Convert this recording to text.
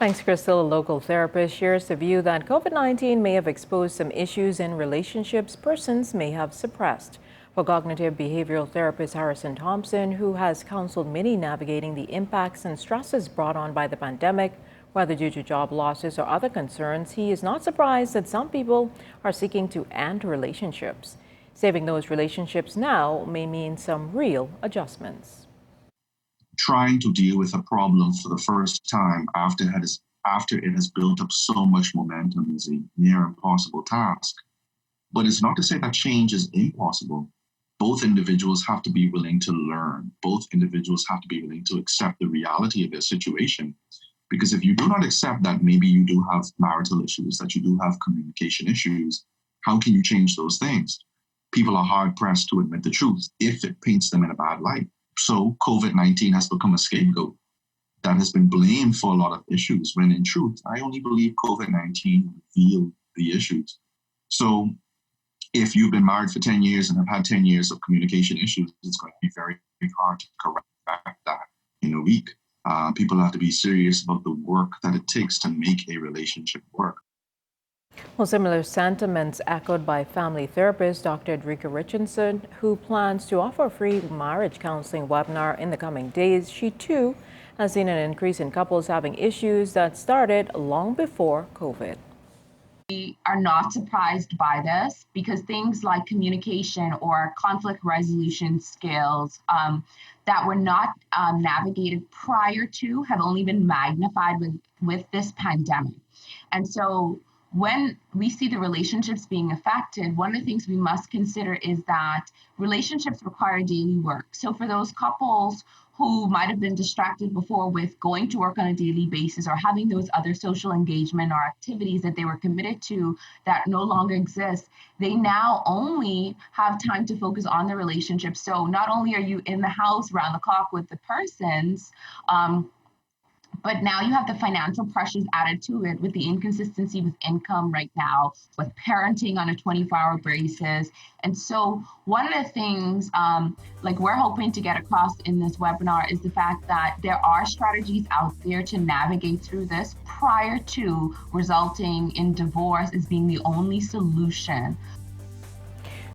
Thanks, Crystal. A local therapist shares the view that COVID-19 may have exposed some issues in relationships persons may have suppressed. For cognitive behavioral therapist Harrison Thompson, who has counseled many navigating the impacts and stresses brought on by the pandemic, whether due to job losses or other concerns, he is not surprised that some people are seeking to end relationships. Saving those relationships now may mean some real adjustments. Trying to deal with a problem for the first time after it has built up so much momentum is a near impossible task. But it's not to say that change is impossible. Both individuals have to be willing to learn. Both individuals have to be willing to accept the reality of their situation. Because if you do not accept that maybe you do have marital issues, that you do have communication issues, how can you change those things? People are hard pressed to admit the truth if it paints them in a bad light. So COVID-19 has become a scapegoat that has been blamed for a lot of issues, when in truth, I only believe COVID-19 revealed the issues. So if you've been married for 10 years and have had 10 years of communication issues, it's going to be very, very hard to correct that in a week. People have to be serious about the work that it takes to make a relationship work. Well, similar sentiments echoed by family therapist Dr. Edrika Richardson, who plans to offer a free marriage counseling webinar in the coming days. She too has seen an increase in couples having issues that started long before COVID. We are not surprised by this because things like communication or conflict resolution skills that were not navigated prior to have only been magnified with this pandemic. And so when we see the relationships being affected, one of the things we must consider is that relationships require daily work. So for those couples who might have been distracted before with going to work on a daily basis or having those other social engagement or activities that they were committed to that no longer exist, they now only have time to focus on the relationship. So not only are you in the house round the clock with the persons, but now you have the financial pressures added to it with the inconsistency with income right now, with parenting on a 24-hour basis. And so one of the things like we're hoping to get across in this webinar is the fact that there are strategies out there to navigate through this prior to resulting in divorce as being the only solution.